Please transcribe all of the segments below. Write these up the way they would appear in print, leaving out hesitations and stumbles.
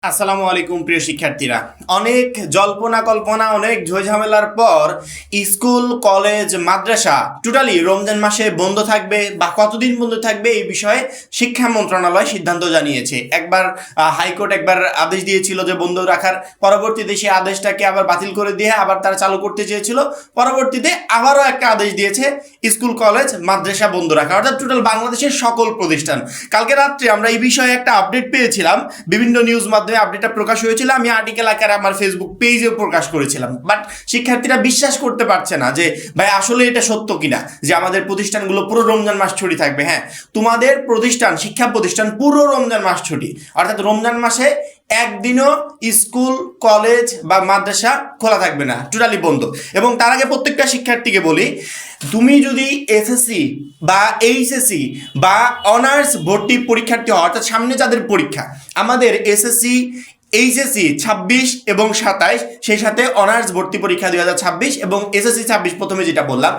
আসসালামু আলাইকুম প্রিয় শিক্ষার্থীরা। অনেক জল্পনা কল্পনা, অনেক ঝামেলার পর স্কুল, কলেজ, মাদ্রাসা টোটালি রমজান মাসে বন্ধ থাকবে বা কতদিন বন্ধ থাকবে এই বিষয়ে শিক্ষা মন্ত্রণালয় সিদ্ধান্ত জানিয়েছে। একবার হাইকোর্ট একবার আদেশ দিয়েছিল যে বন্ধ রাখার, পরবর্তীতে সেই আদেশটাকে আবার বাতিল করে দিয়ে আবার তারা চালু করতে চেয়েছিল, পরবর্তীতে আবারও একটা আদেশ দিয়েছে স্কুল, কলেজ, মাদ্রাসা বন্ধ রাখা, অর্থাৎ টোটাল বাংলাদেশের সকল প্রতিষ্ঠান। কালকে রাত্রে আমরা এই বিষয়ে একটা আপডেট পেয়েছিলাম, বিভিন্ন নিউজ মাধ্যমে আপডেটটা প্রকাশ হয়েছিল, আমি আর্টিকেল আকারে আমার ফেসবুক পেজেও প্রকাশ করেছিলাম। বাট শিক্ষার্থীরা বিশ্বাস করতে পারছে না যে ভাই আসলে এটা সত্য কিনা, যে আমাদের প্রতিষ্ঠানগুলো পুরো রমজান মাস ছুটি থাকবে। হ্যাঁ, তোমাদের প্রতিষ্ঠান, শিক্ষা প্রতিষ্ঠান পুরো রমজান মাস ছুটি, অর্থাৎ রমজান মাসে একদিনও স্কুল, কলেজ বা মাদ্রাসা খোলা থাকবে না, টোটালি বন্ধ। এবং তার আগে প্রত্যেকটা শিক্ষার্থীকে বলি, তুমি যদি এসএসসি বা এইচএসসি বা অনার্স ভর্তি পরীক্ষার্থী হও, অর্থাৎ সামনে যাদের পরীক্ষা, আমাদের এসএসসি, এইচএসসি 26 এবং 27, সেই সাথে অনার্স ভর্তি পরীক্ষা 2026 এবং এসএসসি 26, প্রথমে যেটা বললাম,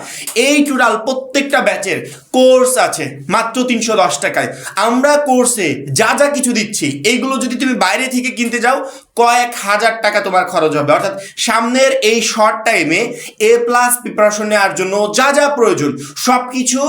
এই টোটাল প্রত্যেকটা ব্যাচের কোর্স আছে মাত্র 310 টাকায়। আমরা কোর্সে যা যা কিছু দিচ্ছি এইগুলো যদি তুমি বাইরে থেকে কিনতে যাও কয়েক হাজার টাকা তোমার খরচ হবে। অর্থাৎ সামনের এই শর্ট টাইমে A+ প্রিপারেশন নেওয়ার জন্য যা যা প্রয়োজন সব কিছু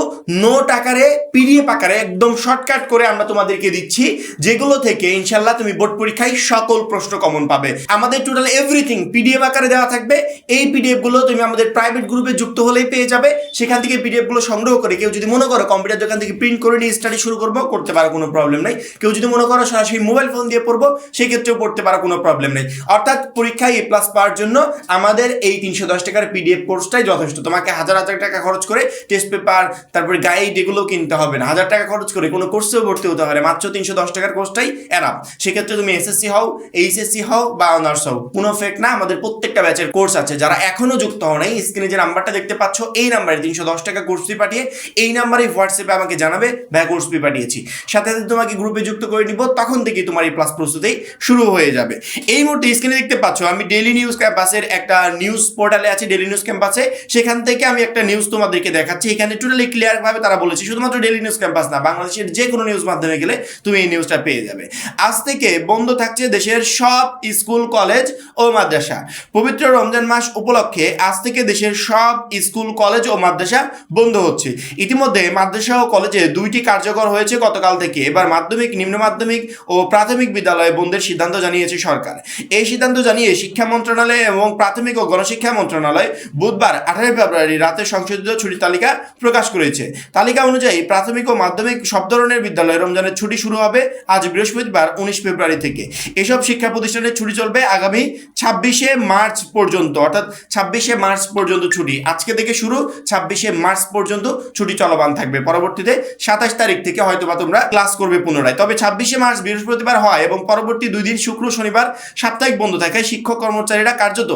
নোট আকারে, পিডিএফ আকারে একদম শর্টকাট করে আমরা তোমাদেরকে দিচ্ছি, যেগুলো থেকে ইনশাল্লাহ তুমি বোর্ড পরীক্ষায় সকল প্রশ্ন কমন পাবে। আমাদের টোটাল এভরিথিং পিডিএফ আকারে দেওয়া থাকবে। এই পিডিএফ গুলো তুমি আমাদের প্রাইভেট গ্রুপে যুক্ত হলেই পেয়ে যাবে। সেখান থেকে পিডিএফ গুলো সংগ্রহ করে কেউ যদি মনে করো কম্পিউটার দোকান থেকে প্রিন্ট করে নিয়ে স্টাডি শুরু করবো, করতে পারো, কোনো প্রবলেম নেই। কেউ যদি মনে করো সরাসরি মোবাইল ফোন দিয়ে পড়বো, সেক্ষেত্রেও পড়তে পারো, কোনো প্রবলেম নেই। অর্থাৎ পরীক্ষায় A+ পাওয়ার জন্য আমাদের এই 310 টাকার পিডিএফ কোর্সটাই যথেষ্ট। তোমাকে হাজার হাজার টাকা খরচ করে টেস্ট পেপার, তারপরে গাইড, এগুলো কিনতে হবে না। 1000 টাকা খরচ করে কোনো কোর্সেও ভর্তি হতে হবে, মাত্র 310 টাকার কোর্সটাই এনাফ। সেক্ষেত্রে তুমি এসএসসি হও, এইচএসসি হও বা অনার্স হও, কোনো ফেক না। আমাদের প্রত্যেকটা ব্যাচের কোর্স আছে। যারা এখনো যুক্ত হও নাই, স্ক্রিনে যে নাম্বারটা দেখতে পাচ্ছ এই নাম্বারে 310 টাকা কোর্স ফি পাঠিয়ে এই নাম্বারে হোয়াটসঅ্যাপে আমাকে জানাবে ভাই কোর্স ফি পাঠিয়েছি, সাথে সাথে তোমাকে গ্রুপে যুক্ত করে নিব। তখন থেকে তোমার এই প্লাস প্রস্তুতি শুরু হয়ে যাবে। এই মুহূর্তে স্ক্রিনে দেখতে পাচ্ছ আমি ডেইলি নিউজ ক্যাম্পাসের একটা নিউজ পোর্টালে আছি, ডেইলি নিউজ ক্যাম্পাসে। সেখান থেকে আমি একটা নিউজ তোমাদেরকে দেখাচ্ছি। এখানে টোটালি ক্লিয়ার ভাবে তারা বলেছে, শুধুমাত্র ডেইলি নিউজ ক্যাম্পাস না, বাংলাদেশের যে কোনো নিউজ মাধ্যমে গেলে তুমি এই নিউজটা পেয়ে যাবে। আজ থেকে বন্ধ থাকছে দেশের সব স্কুল, কলেজ ও মাদ্রাসা। পবিত্র রমজান মাস উপলক্ষে আজ থেকে দেশের সব স্কুল, কলেজ ও মাদ্রাসা বন্ধ হচ্ছে। ইতিমধ্যে মাদ্রাসা ও কলেজে 2টি কার্যকর হয়েছে গতকাল থেকে। এবার মাধ্যমিক, নিম্ন মাধ্যমিক ও প্রাথমিক বিদ্যালয়ে বন্ধের সিদ্ধান্ত জানিয়েছে সরকার। এই সিদ্ধান্ত জানিয়ে শিক্ষা মন্ত্রণালয় এবং প্রাথমিক ও গণশিক্ষা মন্ত্রণালয় বুধবার 18 ফেব্রুয়ারি রাতে সংশোধিত ছুটির তালিকা প্রকাশ করেছে। তালিকা অনুযায়ী প্রাথমিক ও মাধ্যমিক সব ধরনের বিদ্যালয়ে রমজানের ছুটি শুরু হবে আজ বৃহস্পতিবার 19 ফেব্রুয়ারি থেকে। এসব শিক্ষা প্রতিষ্ঠানের ছুটি চলবে আগামী 26শে মার্চ পর্যন্ত, অর্থাৎ 26শে মার্চ পর্যন্ত ছুটি। আজকে থেকে শুরু, 26শে মার্চ পর্যন্ত ছুটি চলমান থাকবে। পরবর্তীতে 27 তারিখ থেকে হয়তোবা তোমরা ক্লাস করবে পুনরায়। তবে 26শে মার্চ বৃহস্পতিবার হয় এবং পরবর্তী 2 দিন শুক্র, শনিবার সাপ্তাহিক বন্ধ থাকায় শিক্ষক কর্মচারীরা কার্যত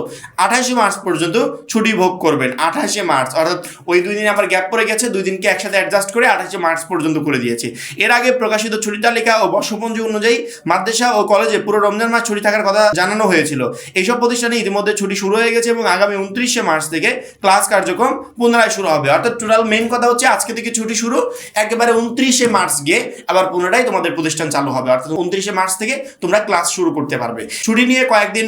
28শে মার্চ পর্যন্ত ছুটি ভোগ করবেন। 28শে মার্চ, অর্থাৎ ওই 2 দিন আবার গ্যাপ পড়ে গেছে, 2 দিনকে একসাথে অ্যাডজাস্ট করে 28শে মার্চ পর্যন্ত করে দিয়েছে। এর আগে প্রকাশিত ছুটি তালিকা ও বর্ষপঞ্জি অনুযায়ী মাদ্রাসা ও কলেজে পুরো রমজান মাস ছুটি থাকার কথা জানানো হয়েছিল। এইসব প্রতিষ্ঠানে ইতিমধ্যে ছুটি শুরু হয়ে গেছে এবং আগামী 29শে মার্চ থেকে ক্লাস কার্যক্রম পুনরায় শুরু হবে। অর্থাৎ টোটাল মেইন কথা হচ্ছে আজকে থেকে ছুটি শুরু, একেবারে 29শে মার্চ গিয়ে আবার পুনরায় তোমাদের প্রতিষ্ঠান চালু হবে। অর্থাৎ 29শে মার্চ থেকে তোমরা ক্লাস শুরু করতে পারবে। ছুটি নিয়ে কয়েকদিন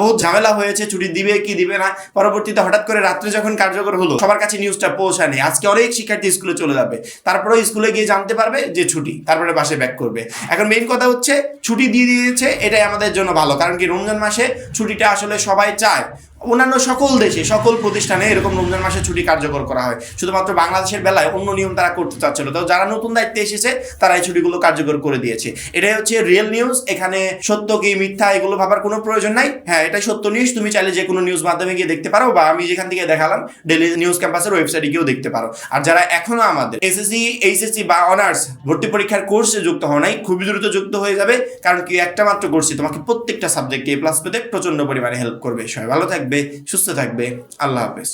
বহুত ঝামেলা হয়েছে, ছুটি দিবে কি দিবে না। পরবর্তীতে হঠাৎ করে রাত্রে যখন কার্যকর হলো, সবার কাছে নিউজটা পৌঁছায়নি। আজকে অনেক শিক্ষার্থী স্কুলে চলে যাবে, তারপরে স্কুলে গিয়ে জানতে পারবে যে ছুটি, তারপরে বাসে ব্যাক করবে। এখন মেইন কথা হচ্ছে ছুটি দিয়ে দিয়েছে, এটাই আমাদের জন্য ভালো। কারণ কি, রমজান মাসে ছুটিটা আসলে সবাই চায়। অন্যান্য সকল দেশে, সকল প্রতিষ্ঠানে এরকম রমজান মাসে ছুটি কার্যকর করা হয়। শুধুমাত্র বাংলাদেশের বেলায় অন্য নিয়ম তারা করতে চাচ্ছিল। তো যারা নতুন দায়িত্বে এসেছে তারা এই ছুটিগুলো কার্যকর করে দিয়েছে। এটাই হচ্ছে রিয়েল নিউজ। এখানে সত্য কি মিথ্যা এগুলো ভাবার কোনো প্রয়োজন নাই। হ্যাঁ, এটাই সত্য নিউজ। তুমি চাইলে যে কোনো নিউজ মাধ্যমে গিয়ে দেখতে পারো, বা আমি যেখান থেকে দেখালাম ডেইলি নিউজ ক্যাম্পাসের ওয়েবসাইটে গিয়েও দেখতে পারো। আর যারা এখনো আমাদের এসএসসি, এইচএসসি বা অনার্স ভর্তি পরীক্ষার কোর্সে যুক্ত হও নাই, খুবই দ্রুত যুক্ত হয়ে যাবে। কারণ কি, একটা মাত্র কোর্সই তোমাকে প্রত্যেকটা সাবজেক্টে A+ পেতে প্রচন্ড পরিমাণে হেল্প করবে। সবাই ভালো থাকবে, সুস্থ থাকবে। আল্লাহ হাফেজ।